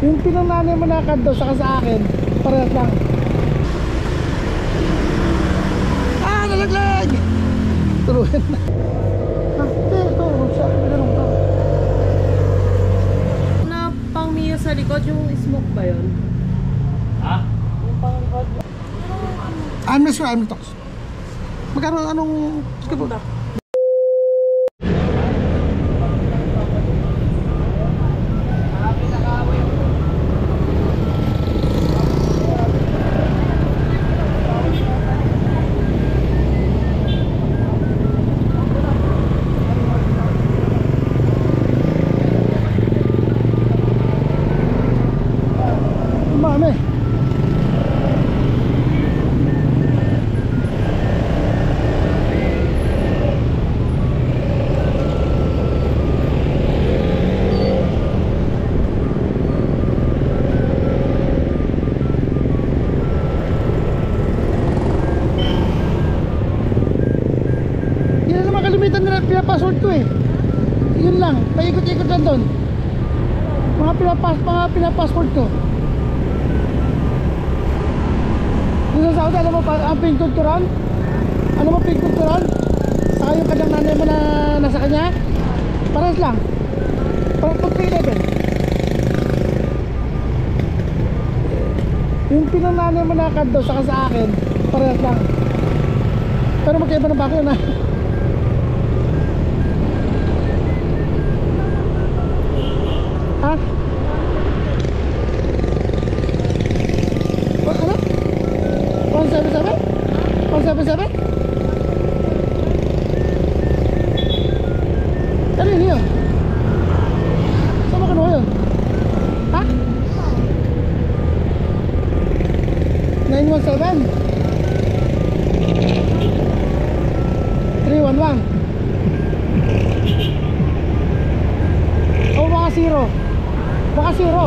Yung pinananay mo nakad daw saka sa akin, parehas lang. Ah, nalaglag! Tuluyan na. Ah, ito, siya, pinanong to. Na pang Mio sa likod, yung smoke ba yun? Ha? Yung pang likod. I'm not sure, I'm not talks. Magkano, anong... Sige po. Mami. Yan naman kalimitan nila pinapasword ko eh. Yun lang, paikot-ikot lang doon. Mga pinapasword ko. Yung sa Saudi, alam mo pa, ang pink cultural? Alam mo pink cultural? Saka yung kanyang nanay mo na nasa kanya? Parehas lang. Parang pag level. Yung pinananay mo nakad daw saka sa akin, parehas lang. Pero magkaiba ng bako yun ha. Ha? Ano? 177? 177? Ano yun yun? Saan mo kanuha yun? Ha? 917? 311? O baka zero? Baka zero?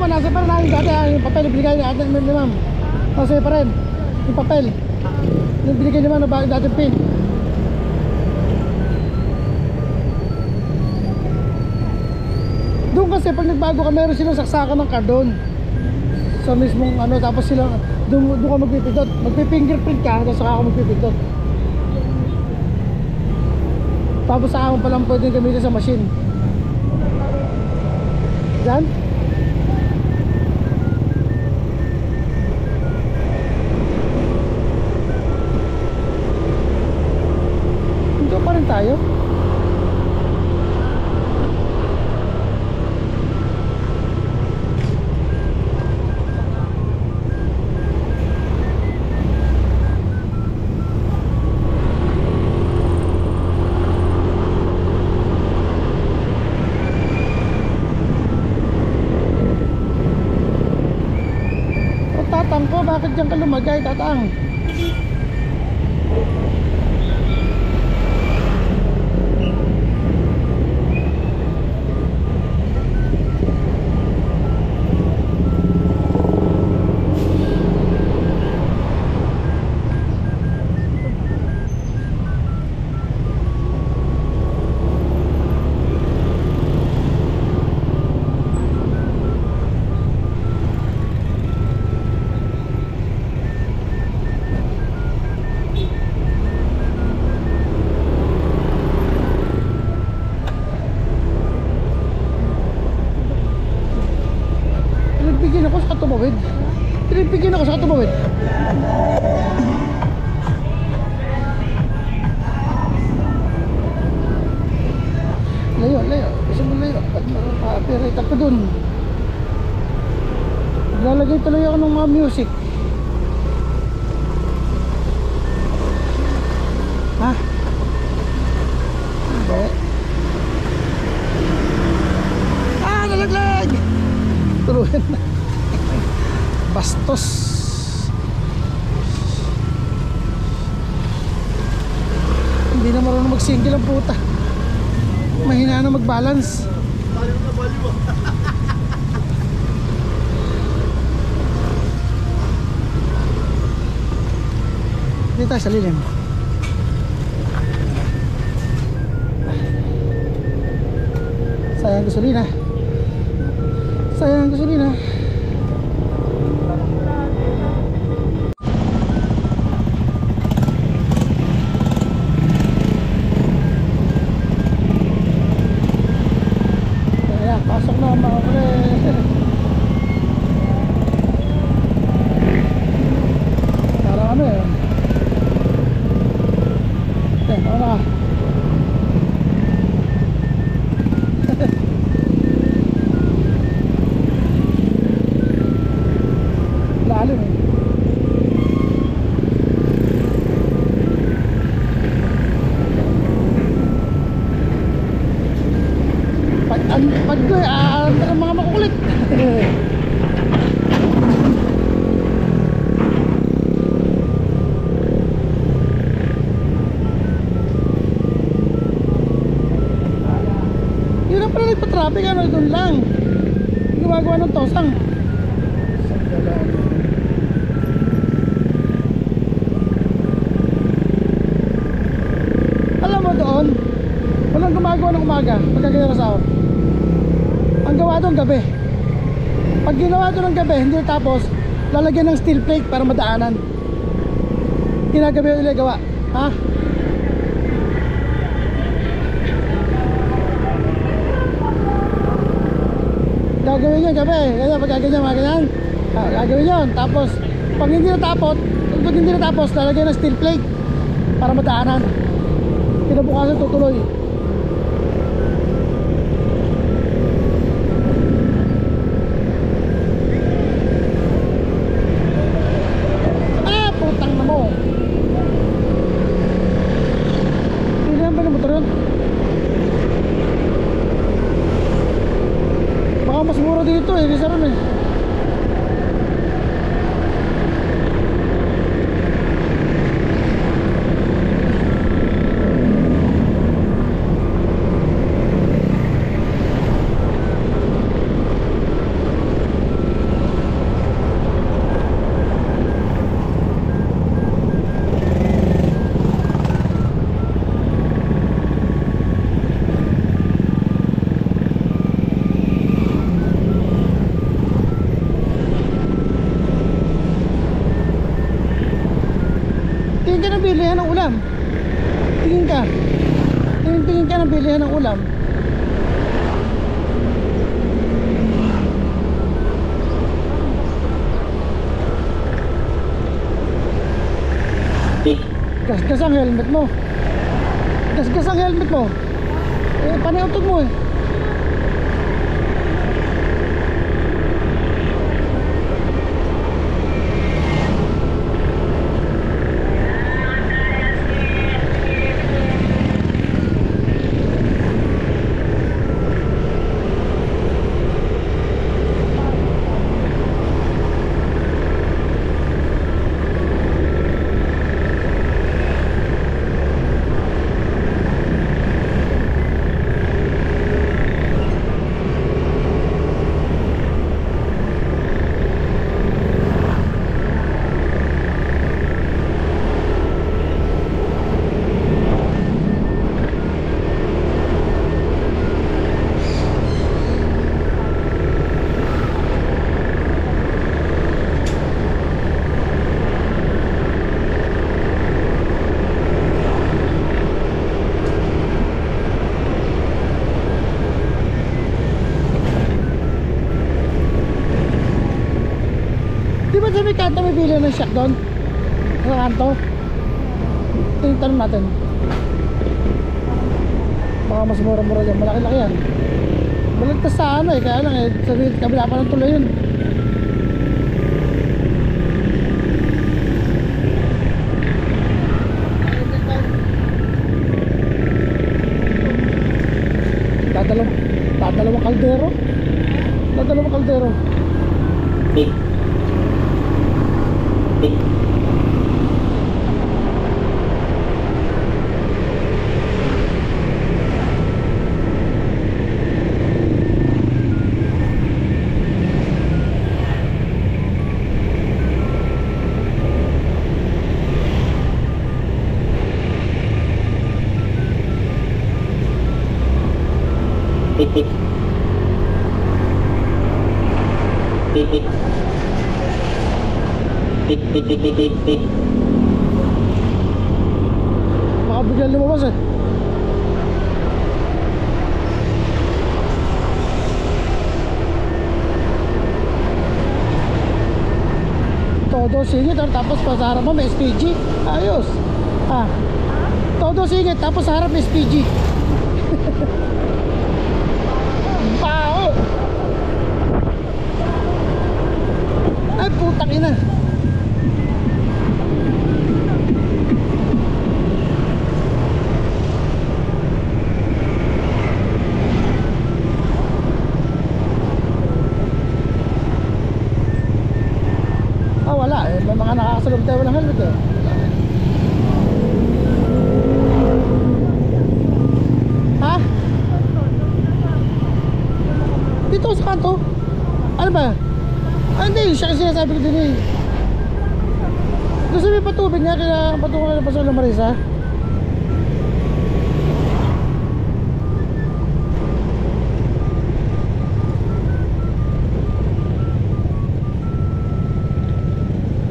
Nasa pa rin namin dati yung papel na binigay niya ni ma'am. Nasa pa rin yung papel yung binigay niya na dating pin. Doon kasi pag nagbago ka meron silang saksakan ng card doon sa mismong ano, tapos sila doon ka magpipindot, magpipingerprint ka tapos saka ako magpipindot, tapos saka mo palang pwedeng gamitin sa machine dyan. Pa rin tayo. O tatang ko, bakit dyan ka lumagay, tatang? tumawid. Pinipigyan ako sa tumawid. Layo, layo. Gusto mo layo. Pa-operate ako dun. Lalagay tuloy ako ng mga music. Ha? Hindi. Ah, nalaglag! Turuan na. Bastos. Hindi na marunong mag-single ang puta. Mahina na mag-balance. tayo sa lilim. Sayang gasolina. Sayang gasolina. Ayan, pasok na mga pre. Parang ano eh. Ano na? Lalim eh. Pag ko ang mga makukulit. Yun ang pala nagpa-traffic, ano, doon lang gumagawa ng tosang. Alam mo doon, walang gumagawa ng umaga pagkagaya sa ako. Ang gawa doon gabi. Pag ginawa doon ng gabi, hindi natapos, lalagyan ng steel plate para madaanan. Ginagabi yung gawa. Ha? Gagawin yun gabi. Kaya pag gaganyan mga ganyan, gagawin yun. Tapos pag hindi natapos, lalagyan ng steel plate para madaanan. Kinabukasan tutuloy. Putang na mo. Pilihan ba ng motor yun? Baka mas mura dito eh, bisa ron eh. Tingin ka ng bilihan ng ulam. Tingin ka. Tingin ka ng bilihan ng ulam. Gasgas ang helmet mo. Gasgas ang helmet mo. Panay utog mo eh. Sa may kanto may bili ng shot doon sa kanto. Tanong natin, baka mas mura-mura dyan, malaki-laki yan. Balagtas sa ano eh, kaya lang eh, sa kabila pa ng tulay yun. Dadalawang kaldero. Dadalawang kaldero. Baka biglang lumabas eh. Todo singit tapos pa sa harap mo may SPG. Ayos. Ah. Todo singit tapos sa harap may SPG. Pao. Ay putang ina. Wala eh, may mga nakakasalog tayo ng helmet eh. Ha? Dito sa kanto? Ano ba? Ah hindi, siya kasi sinasabi ko din eh. Gusto may patubig nga, kaya patungo na pasok ng Marisa.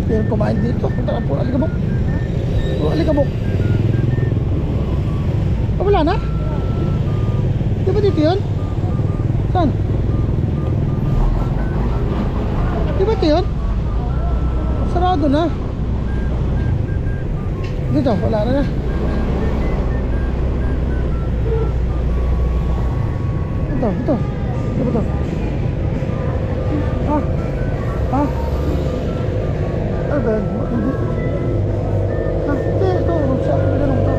Pero kumain dito, punta ka po, alikabok. O, alikabok. Ah, wala na? Di ba dito yun? Saan? Di ba ito yun? Sarado na. Dito, wala na. Ito. Ito ba ito? Ha? Ha? Ano ba? Hindi. Ha? Hindi, ito. Siya, ganun ito.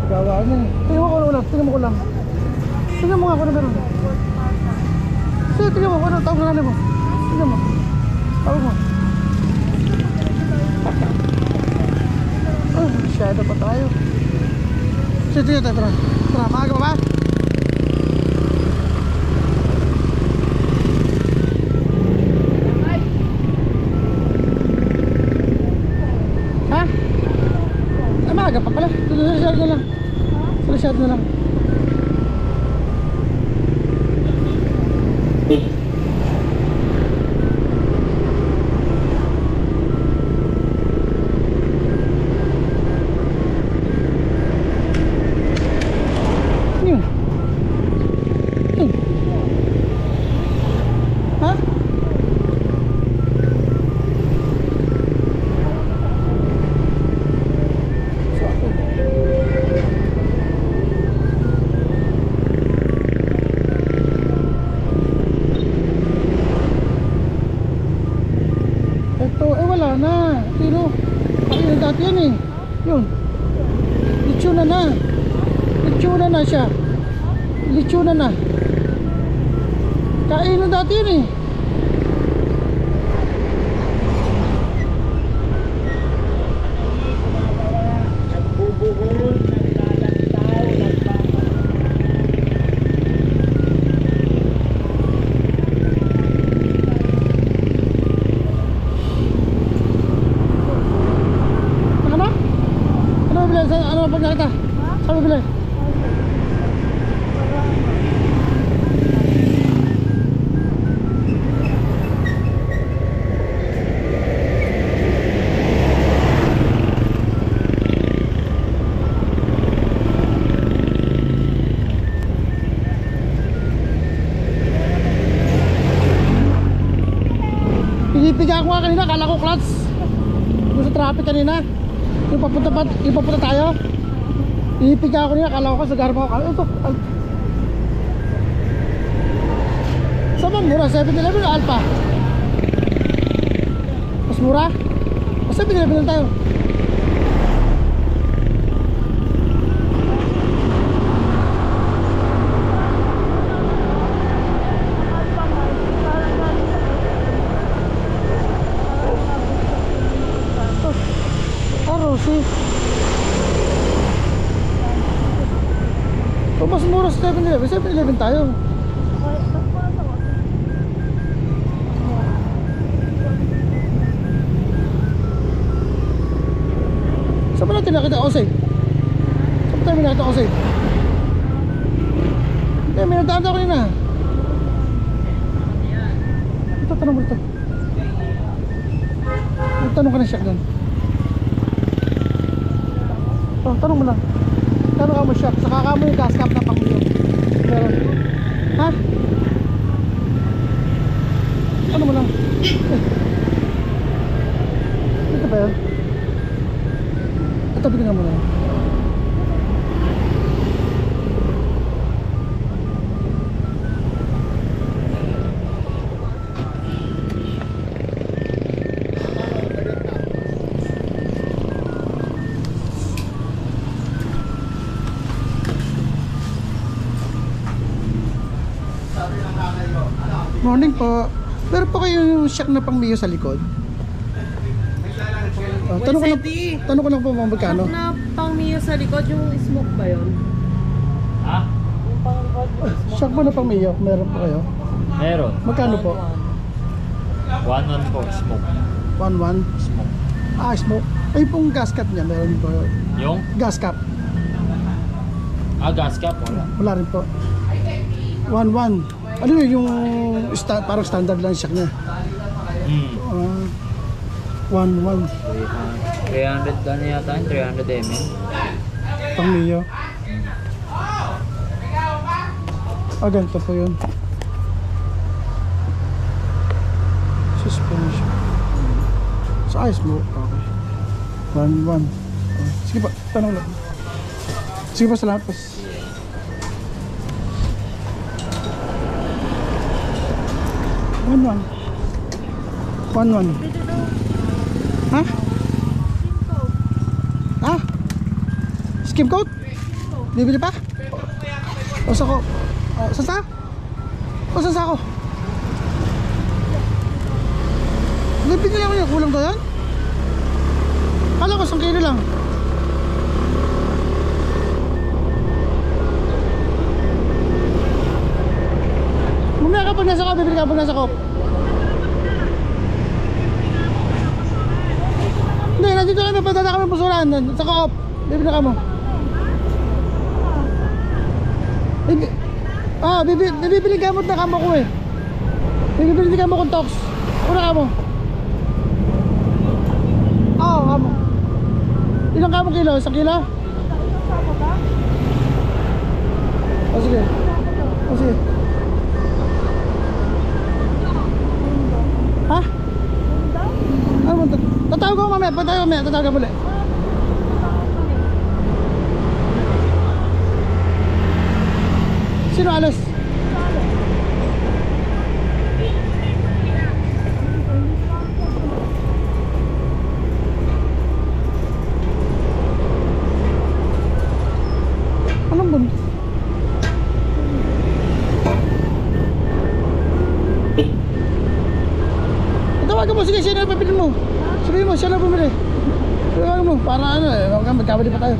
Gawa na eh. Tingnan mo ko lang. Tingnan mo ko lang. Tingnan mo nga kung ano meron. Sige, tingnan mo kung ano. Tawag na nanin mo. Tingnan mo. Tawag mo. Ah, masyado pa tayo. Sige, tingnan tayo. Tara. Tara, maaga pa ba? Maaga pa pala. Sulisyado na lang. Sulisyado na lang. Yun. Yun. Ha? Wala na. Pero ayun dati yan eh. Yun. Litsuna na. Litsuna na siya. Litsuna na. Kainan dati yan eh. Ano pag nakita? Saan mo bilay? Pinipiga ako nga kanina, kala ko clutch. Yung sa traffic kanina. Yung papunta tayo. Pinipiga ako niya, kala ko sa garba ako. Ito. Saan ba mura? 7-Eleven o Alpha? Mas mura? Mas 7-Eleven lang tayo. So mas mura sa 7-Eleven, 7-Eleven tayo. Saan ba natin nakita Osay? Saan ba tayo nakita Osay? Hindi, may nadaan ako yun ah. Ito, tanong mo ito. Tanong ka na siya doon. Oh, tanong mo lang. Tanong ka mo siya. Saka ka mo yung gas cap na pangulong. Pero, ha? Ano mo lang? Ito ba yun? Ito, bigyan mo lang. Morning po. Pero po kayo yung shock na pang Mio sa likod? Oh, tanong ko lang po mga magkano? Shock na pang Mio sa likod, yung smoke ba yun? Ha? Yung pang likod, yung smoke. Shock po na pang Mio? Meron po kayo? Meron. Magkano po? 1-1 po, smoke. 1-1? Smoke. Ah, smoke. Ay pong gas cap niya, meron po. Yung? Gas cap. Gas cap, wala. Wala rin po. 1-1. Ano yun, yung parang standard lang shock niya. 1-1. 300 na yata yun, 300 ml. Pang Mio. Ah, ganito po yun. Suspension. Sa ayos mo. Okay. 1-1. Sige pa, tanong lang. Sige pa, salamat po. 1-1. 1-1. Ha? Ha? Skim coat? Bibili pa? O sako? Sasa? O sasa ko? Bibili lang yun. Kulang to yan? Kala ko 1 kilo lang. Mamaya kapag nasa ko, bibili ka pag nasa ko. Hindi, nandito kami, padala kami pusulan sa co-op. Bibili ka mo. Bibili gamot na kamo ko eh. Bibili kamo kong tox. Una kamo. Oo, kamo. Ilang kamo kilo? 1 kilo? O sige. O sige. Ha? Ano mo? Tatawag ko mamaya, tatawag ka muli. Sino alas? Anong bun? Tawagan mo, sige, siya na pabili mo. Sabihin mo, siya na bumili. Tawagan mo, para ano eh, magkamali pa tayo.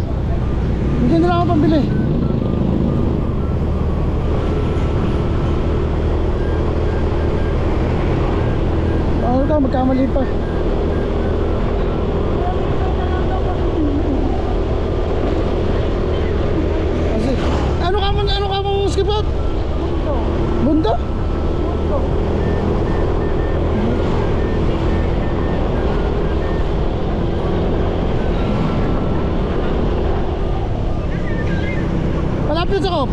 Hindi na lang ako pambili. Ano ka, magkamali pa. Kasi, ano ka mong skip out? Bundo? Bundo? Malapit sa ko.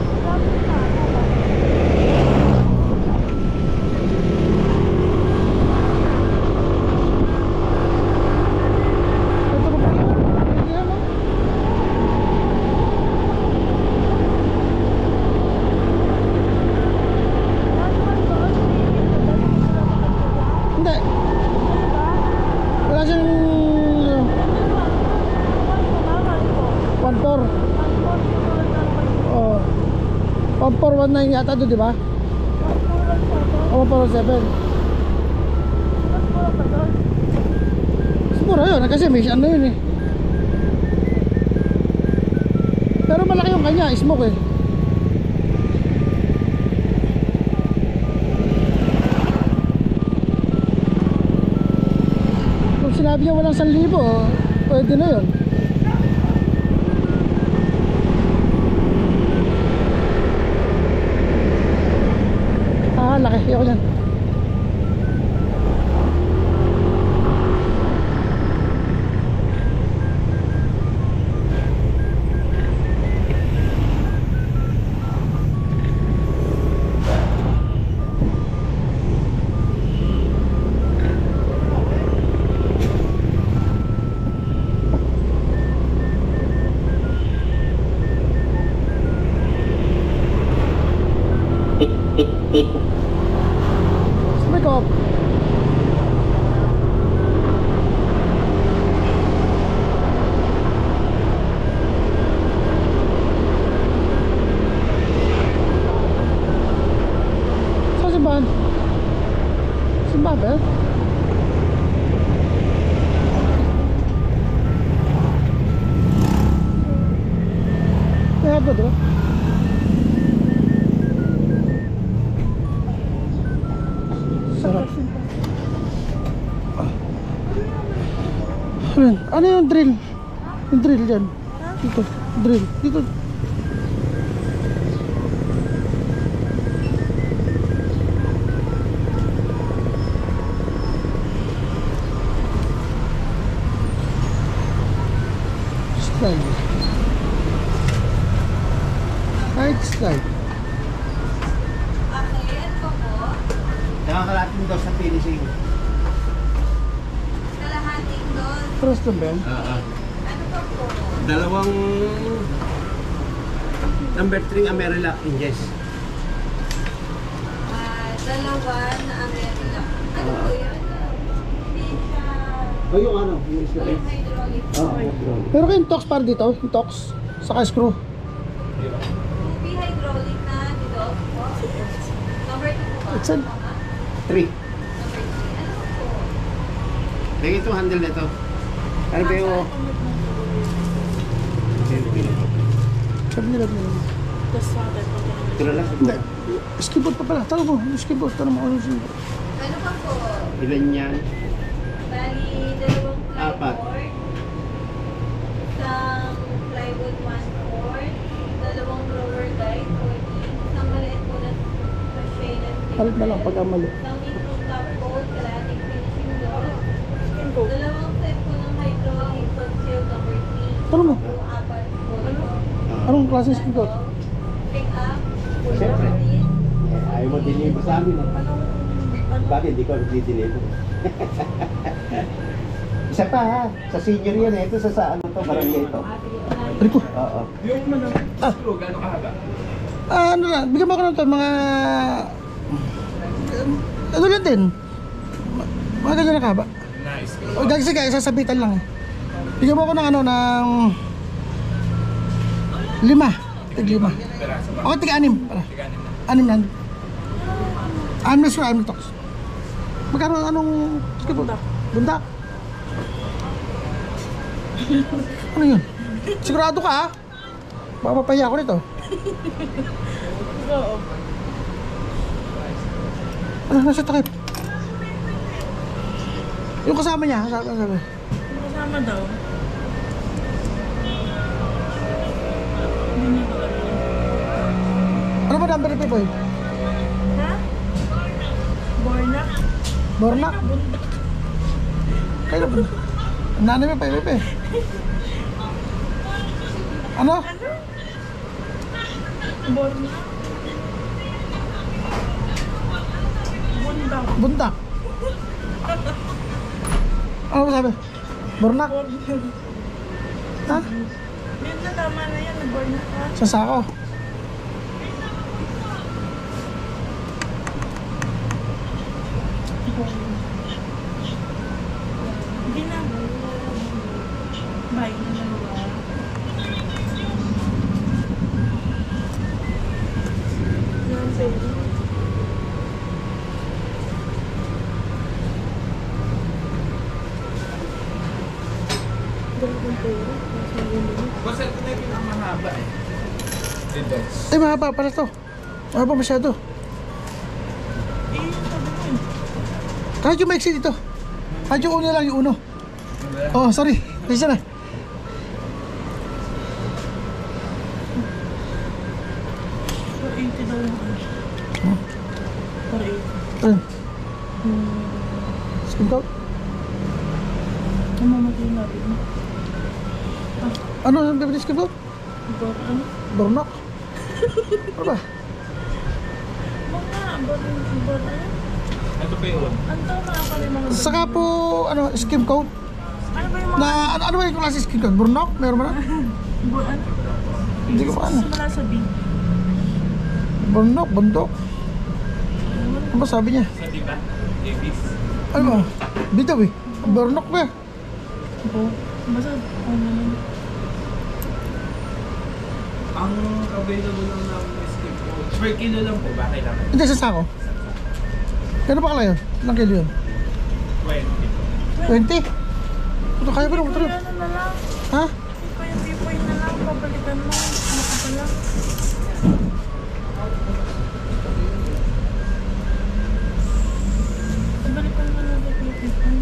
Hindi. Wala siyang 1-4. Oh. 1-4-1-9 yata doon, di ba? O 1-4-7. Siguro yun, kasi may ano yun eh. Pero malaki yung kanya, smoke eh. Kung sinabi niya walang 1,000, pwede na yun. laki. Ayoko yan. Sabi ko, saan simbahan? Simbahan ba? Kaya ba, diba? Sarap. Ano yung drill? Yung drill dyan. Dito. Drill. Dito. Slide. Right slide. Nakakalating daw sa finishing. Kalahating doon. Cross lang ba yan? Ano pa po? Dalawang number 3 Amerilac hinges. Dalawa na Amerila. Ano po yun? Hindi siya... O yung ano? Yung isla. Yung hydraulic. Pero kayong tox para dito, yung tox, saka screw. Movie hydraulic na dito po. Number 2 po ba? It's an- 3. Number 3. Ano po? Lagi itong handle nito. Ano ba yung... Sabi nila nila. Ito na lang. Hindi. Skipboard pa pala. Tawag mo, yung skipboard. Tanong mo ano yung skipboard. Ano pa po? Ilan yan? Bali, dalawang Apat. plywood. Isang plywood 1/4. Dalawang roller guide 14. Isang maliit po na crochet na Halit na lang pag mali. isang micro top coat, kalahating finishing doors. Dalawang set po ng hydraulic conceal number 3. Tanong mo, Apat po. anong klase skipboard? Pick up. Siyempre. Ayaw mo deliver sa amin. Bakit hindi ko nag-deliver? Isa pa ha. Sa senior yan eh. Ito sa ano to. Barangay ito. Ano po? Oo. Ano lang, bigyan mo ako ng to, mga... Ano lang din. Mga ganyan na kaba. Nice. O, dahil sige, sasabitan lang eh. Bigyan mo ako ng ano, ng... 5. Tig-5. Ako tig-6 pala. 6 na. 6 na sure, 6 na tox. Magkano anong... Bundak. Bundak? Ano yun? Sigurado ka ha? Baka mapaya ako nito. Oo. Ano, nasa takip? Yung kasama niya, sabi. Kasama daw. Hindi niya ko alam. Ano ba number ni Boy? Ha? Borna? Borna? Kaya ba? Nanay mo, Pepe. Ano? Borna? Bunda. Buntak. Ano ba sabi? Bornak? Ha? Yun na, tama na yan. Borna ka. Sa sako. Hindi na. Bye. Basta ito na yung pinakamahaba eh. Index. Eh, mahaba pala to. Mahaba masyado. Eh, sabi mo yun. Kahit yung maiksi dito. Kahit yung uno lang, yung uno. Oh, sorry. Isa na. So, 80 daw yung ano. Ayun. Skin coat? Namamatay na rin. Ano ang bibili skin coat? Ano? Bornok? Ano ba? Mga bor ano? Ito pa yun. Ang tao mga pala yung mga Saka po, ano, skin coat? ano ba yung mga Ano ba yung klase skin coat? Bornok? Meron ba na? bor ano? Hindi ko pa ano. Simula sa B. Bornok, bundok. Ano ba sabi niya? Sa diba? Davis. Ano ba? Bitaw eh. Bornok ba? Basta ano naman. Ang available lang namin is skip po. Per kilo lang po ba? Kailangan Hindi, sa sako. Kano ba kala yun? Ilang kilo yun? 20. 20? Ito kaya ba ng motor? Ano na lang. Ha? Pipoy na lang. Papalitan mo. Ano ka pala? Pabalikan mo na lang yung pipoy.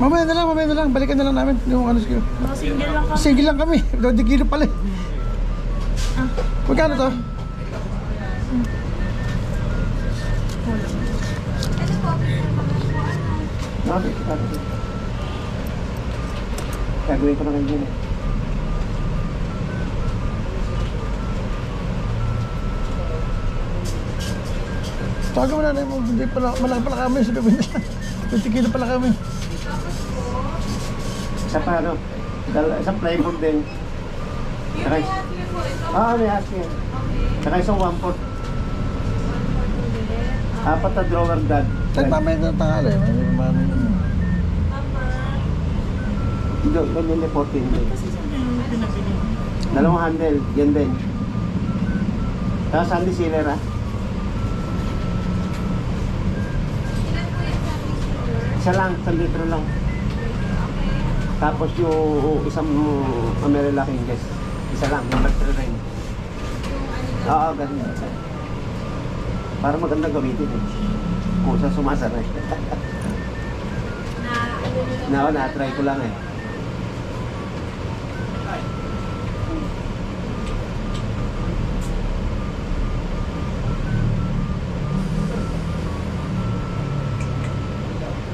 Mamaya na lang. Balikan na lang namin. Yung ano siguro. Mga single lang kami. Single lang kami. 20 kilo pala eh. Ah. Magkano to? Ano po, Okay, gagawin ko na ngayon yun eh. Tawagan mo na mo. Hindi pala, malaki pala kami. Sabi mo nila. 20 kilo pala kami. Isa pa ano, isang plywood din. yung may hustler po, ito. May asking. Saka isang 1/4. Apat na drawer dad. Nagmamay na tangali. May mamamay na. Ganyan yung 14 din. Kasi saan yung pinabili? Dalawang handle, yan din. Tapos handy sealer ha. Ilan po yung sabi sugar? Isa lang, 1 litro lang. Okay. Tapos yung isang Amerila King's. Isa lang, number 3 rin. Yung ano Oo, ganun. Para maganda gamitin eh. Kung sa sumasara eh. na ano nyo lang. Na-try ko lang eh.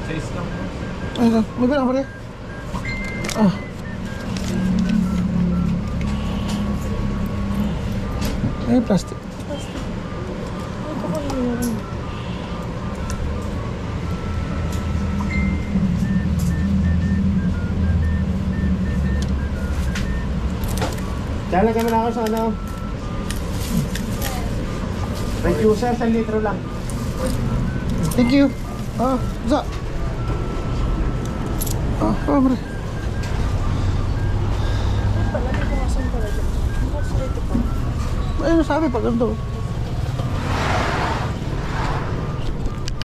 Size lang po. Ayun, magbilang pa rin. Ah. Ayun, plastic. Ay, baka yun. Dala kami na ako sa ano. Reducer, 1 litro lang. Thank you. Za. Pare. Pala, di ko nga saan pala dyan. Bakit ito pa? Ayun, sabi pag ganito.